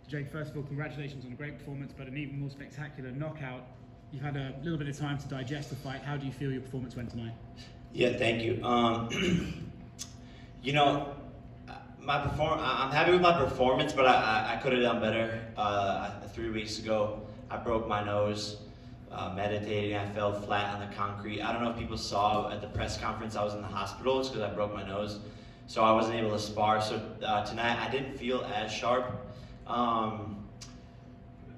Jake, first of all, congratulations on a great performance, but an even more spectacular knockout. You've had a little bit of time to digest the fight. How do you feel your performance went tonight? Yeah, thank you. You know, I'm happy with my performance, but I could have done better. 3 weeks ago, I broke my nose. Meditating, I fell flat on the concrete. I don't know if people saw at the press conference I was in the hospital. It's because I broke my nose, so I wasn't able to spar. So tonight I didn't feel as sharp,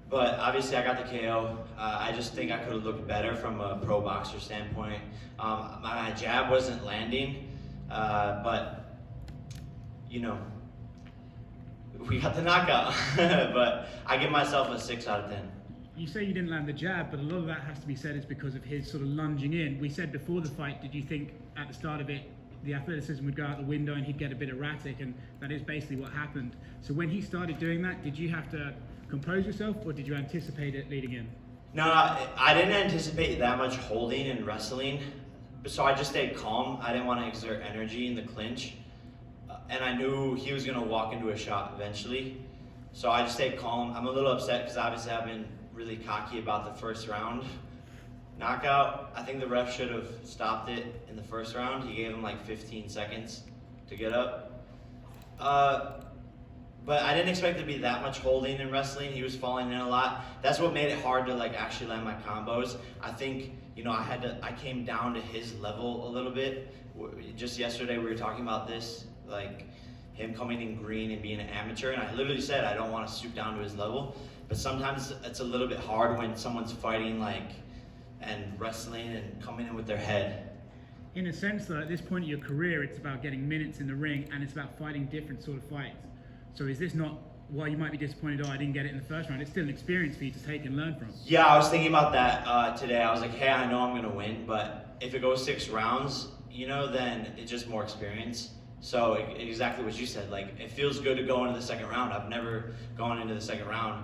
but obviously I got the KO. I just think I could have looked better from a pro boxer standpoint. My jab wasn't landing, but you know, we got the knockout. But I give myself a 6 out of 10. You say you didn't land the jab, but a lot of that has to be said is because of his sort of lunging in. We said before the fight, did you think at the start of it, the athleticism would go out the window and he'd get a bit erratic, and that is basically what happened. So when he started doing that, did you have to compose yourself, or did you anticipate it leading in? No, I didn't anticipate that much holding and wrestling, so I just stayed calm. I didn't want to exert energy in the clinch, and I knew he was going to walk into a shot eventually, so I just stayed calm. I'm a little upset because obviously I've been really cocky about the first round knockout. I think the ref should have stopped it in the first round. He gave him like 15 seconds to get up. But I didn't expect it to be that much holding and wrestling. He was falling in a lot. That's what made it hard to like actually land my combos. I think, you know, I came down to his level a little bit. Just yesterday we were talking about this, like him coming in green and being an amateur, and I literally said I don't want to stoop down to his level. But sometimes it's a little bit hard when someone's fighting like and wrestling and coming in with their head. In a sense, though, at this point in your career, it's about getting minutes in the ring and it's about fighting different sort of fights. So is this not why you might be disappointed, oh, I didn't get it in the first round? It's still an experience for you to take and learn from. Yeah, I was thinking about that today. I was like, hey, I know I'm going to win, but if it goes 6 rounds, you know, then it's just more experience. So exactly what you said, like it feels good to go into the second round. I've never gone into the second round.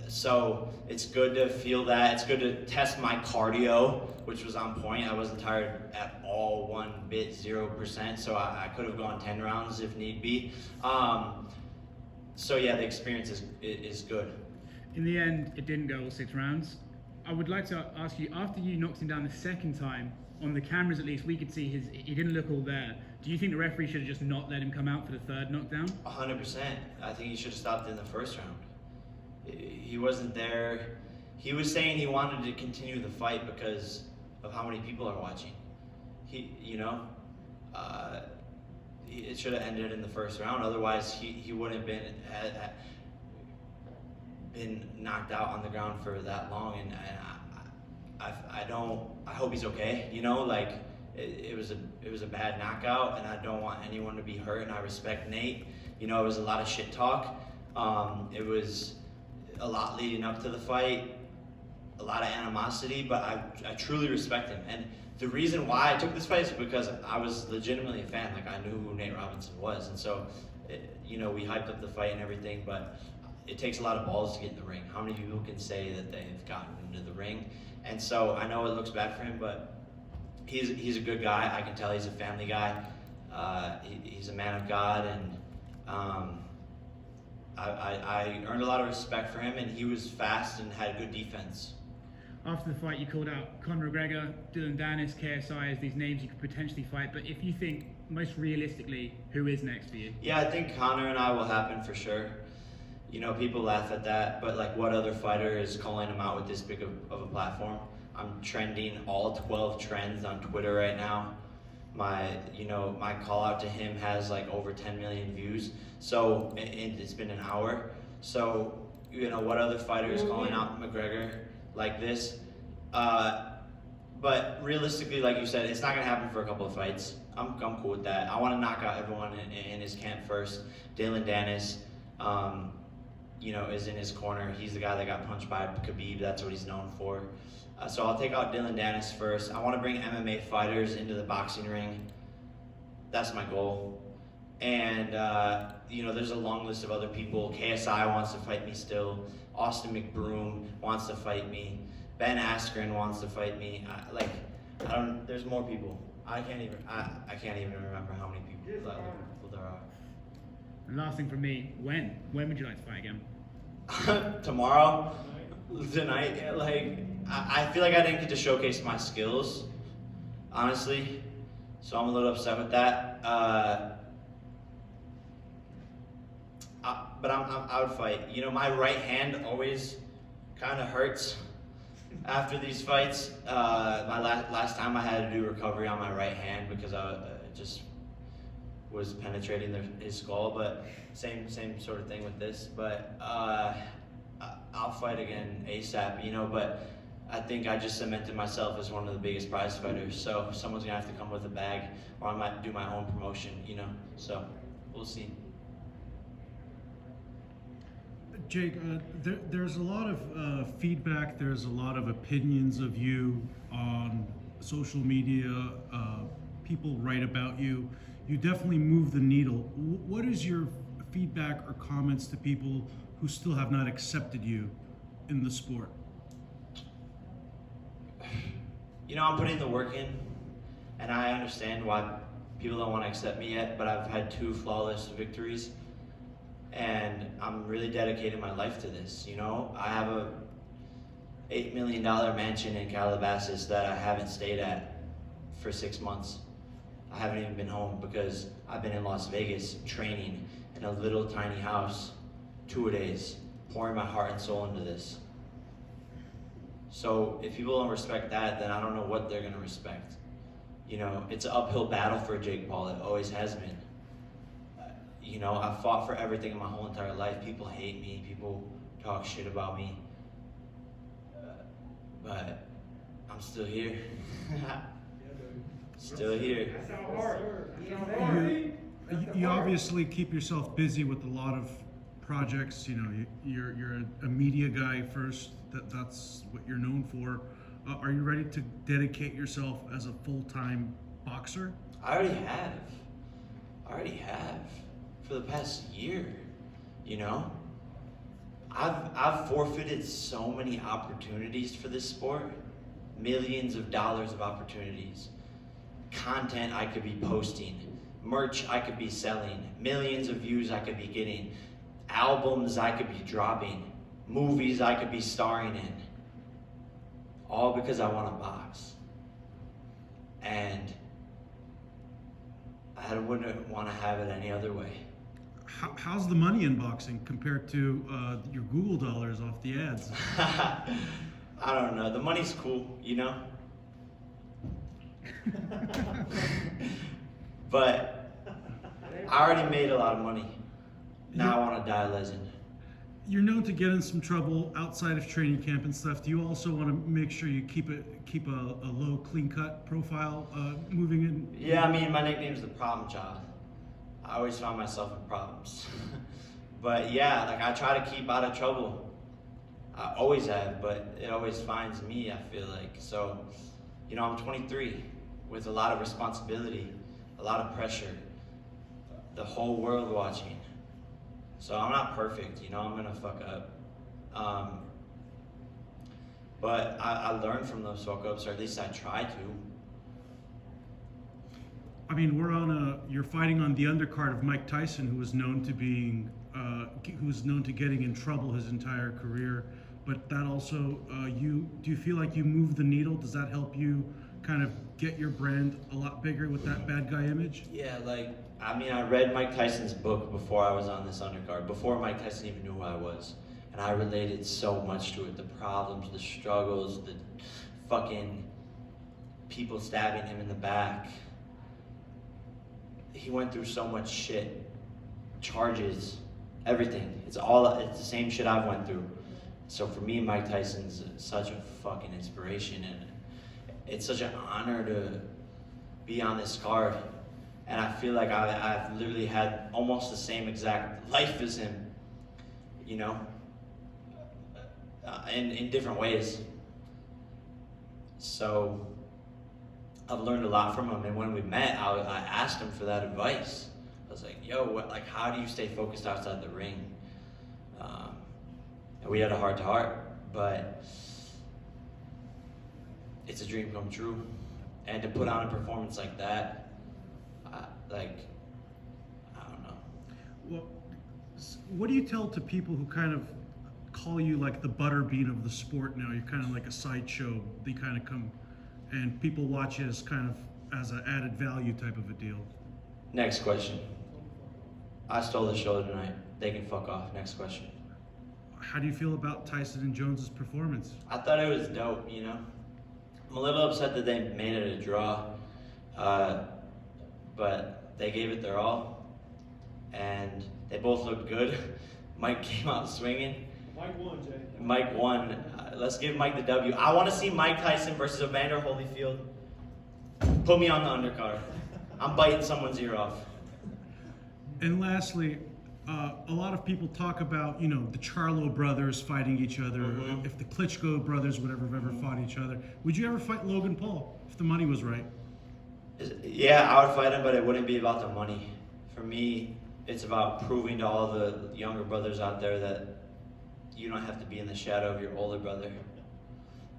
So it's good to feel that. It's good to test my cardio, which was on point. I wasn't tired at all, 1 bit, 0%. So I could have gone 10 rounds if need be. So yeah, the experience is good. In the end, it didn't go all 6 rounds. I would like to ask you, after you knocked him down the second time, on the cameras at least, we could see he didn't look all there. Do you think the referee should have just not let him come out for the third knockdown? 100%. I think he should have stopped in the first round. He wasn't there. He was saying he wanted to continue the fight because of how many people are watching. It should have ended in the first round. Otherwise, he wouldn't have been knocked out on the ground for that long. And I hope he's okay. You know, like it was a bad knockout, and I don't want anyone to be hurt. And I respect Nate. You know, it was a lot of shit talk. It was a lot leading up to the fight, a lot of animosity, but I truly respect him. And the reason why I took this fight is because I was legitimately a fan. Like I knew who Nate Robinson was, and so we hyped up the fight and everything, but it takes a lot of balls to get in the ring. How many people can say that they've gotten into the ring? And so I know it looks bad for him, but he's a good guy. I can tell he's a family guy. He's a man of God, and I earned a lot of respect for him, and he was fast and had good defense. After the fight, you called out Conor McGregor, Dillon, Dannis, KSI as these names you could potentially fight. But if you think most realistically, who is next for you? Yeah, I think Conor and I will happen for sure. You know, people laugh at that, but like, what other fighter is calling him out with this big of a platform? I'm trending all 12 trends on Twitter right now. My call out to him has like over 10 million views. So, and it's been an hour. So, what other fighter is calling out McGregor like this? But realistically, like you said, it's not gonna happen for a couple of fights. I'm cool with that. I want to knock out everyone in his camp first. Dillon, Dannis, is in his corner. He's the guy that got punched by Khabib. That's what he's known for. So I'll take out Dillon Dannis first. I want to bring MMA fighters into the boxing ring. That's my goal. And, there's a long list of other people. KSI wants to fight me still. Austin McBroom wants to fight me. Ben Askren wants to fight me. There's more people. I can't even remember how many people there are. And last thing from me, when would you like to fight again? Tomorrow, tonight, like I feel like I didn't get to showcase my skills, honestly. So I'm a little upset with that. But I would fight. You know, my right hand always kind of hurts after these fights. My last time I had to do recovery on my right hand because I just was penetrating his skull. But same sort of thing with this. But I'll fight again ASAP. You know, but I think I just cemented myself as one of the biggest prize fighters. So someone's gonna have to come with a bag, or I might do my own promotion. You know, so we'll see. Jake, there's a lot of feedback, there's a lot of opinions of you on social media, people write about you. You definitely move the needle. What is your feedback or comments to people who still have not accepted you in the sport? You know, I'm putting the work in, and I understand why people don't want to accept me yet, but I've had 2 flawless victories. And I'm really dedicating my life to this. You know, I have a $8 million mansion in Calabasas that I haven't stayed at for 6 months. I haven't even been home because I've been in Las Vegas training in a little tiny house 2-a-days, pouring my heart and soul into this. So if people don't respect that, then I don't know what they're gonna respect. You know, it's an uphill battle for Jake Paul. It always has been. You know, I've fought for everything in my whole entire life. People hate me. People talk shit about me. But I'm still here. Still here. You obviously keep yourself busy with a lot of projects. You know, you're a media guy first. That's what you're known for. Are you ready to dedicate yourself as a full-time boxer? I already have. For the past year, you know? I've forfeited so many opportunities for this sport. Millions of dollars of opportunities. Content I could be posting. Merch I could be selling. Millions of views I could be getting. Albums I could be dropping. Movies I could be starring in. All because I want to box. And I wouldn't want to have it any other way. How's the money in boxing compared to your Google dollars off the ads? I don't know. The money's cool, you know? But I already made a lot of money. Now I want to die a legend. You're known to get in some trouble outside of training camp and stuff. Do you also want to make sure you keep a low, clean-cut profile moving in? Yeah, I mean, my nickname's the problem child. I always find myself in problems. But yeah, like I try to keep out of trouble. I always have, but it always finds me, I feel like. So, you know, I'm 23 with a lot of responsibility, a lot of pressure, the whole world watching. So I'm not perfect, you know, I'm gonna fuck up. But I learn from those fuck ups, or at least I try to. I mean, you're fighting on the undercard of Mike Tyson, who was known to getting in trouble his entire career. But that also, do you feel like you move the needle? Does that help you kind of get your brand a lot bigger with that bad guy image? Yeah, like, I mean, I read Mike Tyson's book before I was on this undercard, before Mike Tyson even knew who I was. And I related so much to it, the problems, the struggles, the fucking people stabbing him in the back. He went through so much shit, charges, everything. It's the same shit I've went through. So for me, Mike Tyson's such a fucking inspiration, and it's such an honor to be on this card. And I feel like I've literally had almost the same exact life as him, you know, in different ways. So I've learned a lot from him, and when we met, I asked him for that advice. I was like, yo, how do you stay focused outside the ring? And we had a heart-to-heart, but it's a dream come true. And to put on a performance like that, I don't know. Well, what do you tell to people who kind of call you like the butterbean of the sport now? You're kind of like a sideshow. They kind of come, and people watch it as kind of as an added value type of a deal. Next question. I stole the show tonight. They can fuck off. Next question. How do you feel about Tyson and Jones's performance? I thought it was dope, you know. I'm a little upset that they made it a draw, but they gave it their all, and they both looked good. Mike came out swinging. Mike won, Jay. Mike won. Let's give Mike the W. I want to see Mike Tyson versus Evander Holyfield. Put me on the undercard. I'm biting someone's ear off. And lastly, a lot of people talk about, you know, the Charlo brothers fighting each other. Mhm. If the Klitschko brothers would ever fought each other, would you ever fight Logan Paul if the money was right? Yeah, I would fight him, but it wouldn't be about the money. For me, it's about proving to all the younger brothers out there that you don't have to be in the shadow of your older brother.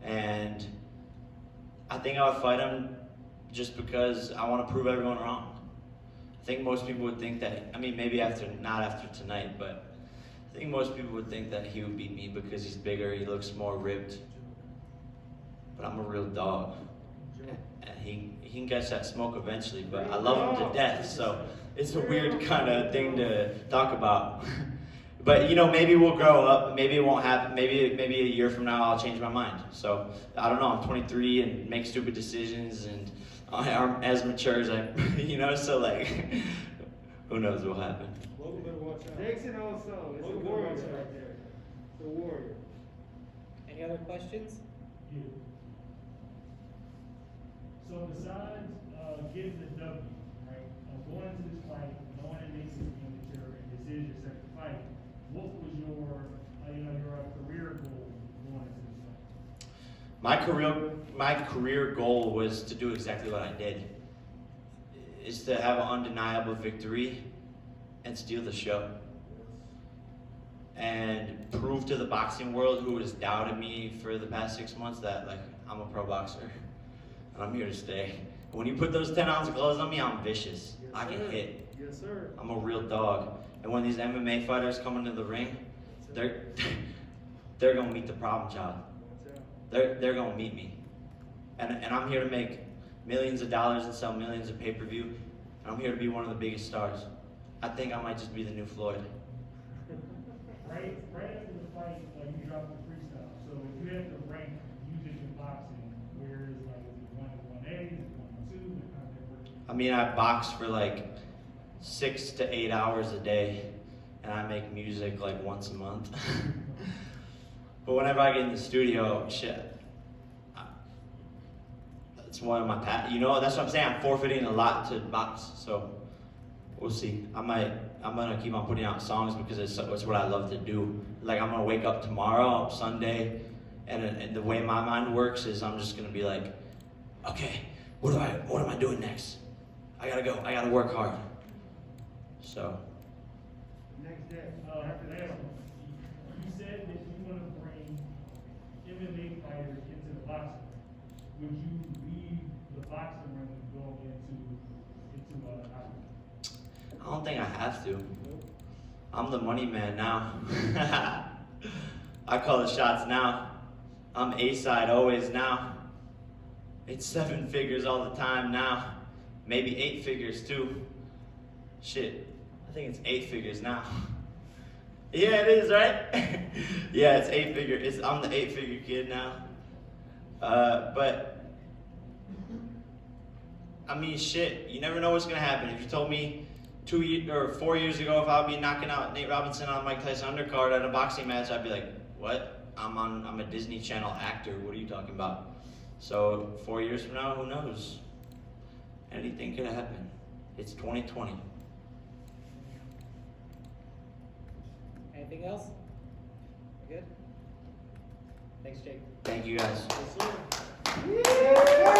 And I think I would fight him just because I want to prove everyone wrong. I think most people would think that, I mean, maybe not after tonight, but I think most people would think that he would beat me because he's bigger, he looks more ripped. But I'm a real dog. And he can catch that smoke eventually, but I love him to death, so it's a weird kind of thing to talk about. But, you know, maybe we'll grow up, maybe it won't happen, maybe a year from now I'll change my mind. So, I don't know, I'm 23 and make stupid decisions and I'm as mature as I, you know, so like, who knows what will happen. Logan better watch out. Jackson also. It's a Logan better warrior watch out. right there. It's a warrior. Any other questions? You. So besides getting the W, right, going into this fight, knowing it makes it, you know, that this is your second fight, what was your, your career goal going into this fight? My career goal was to do exactly what I did, is to have an undeniable victory and steal the show. And prove to the boxing world who has doubted me for the past 6 months that, like, I'm a pro boxer and I'm here to stay. When you put those 10-ounce gloves on me, I'm vicious. Yes, I can sir. hit. Yes, sir. I'm a real dog. And when these MMA fighters come into the ring, they're gonna meet the problem child. Watch out. They're gonna meet me. And I'm here to make millions of dollars and sell millions of pay-per-view. And I'm here to be one of the biggest stars. I think I might just be the new Floyd. Right after the fight, you dropped the freestyle. So if you have to rank music and boxing, where is it 1-1A, is it 1-2, how does that work? I mean, I box for like 6 to 8 hours a day, and I make music like once a month. But whenever I get in the studio, shit, that's one of my you know, that's what I'm saying. I'm forfeiting a lot to box, so we'll see. I'm gonna keep on putting out songs because it's what I love to do. Like, I'm gonna wake up tomorrow, Sunday, and the way my mind works is I'm just gonna be like, okay, what am I doing next? I gotta go. I gotta work hard. So. Next day. After that, you said that you want to bring MMA fighters into the boxing ring. Would you leave the boxing ring and go into boxing? I don't think I have to. I'm the money man now. I call the shots now. I'm A-side always now. It's 7 figures all the time now. Maybe 8 figures too. Shit, I think it's 8 figures now. Yeah, it is, right? Yeah, it's 8 figure. I'm the 8-figure kid now. But I mean, shit, you never know what's gonna happen. If you told me 4 years ago if I would be knocking out Nate Robinson on Mike Tyson undercard at a boxing match, I'd be like, what? I'm a Disney Channel actor. What are you talking about? So 4 years from now, who knows? Anything could happen. It's 2020. Anything else? We're good? Thanks, Jake. Thank you guys. Yes, sir.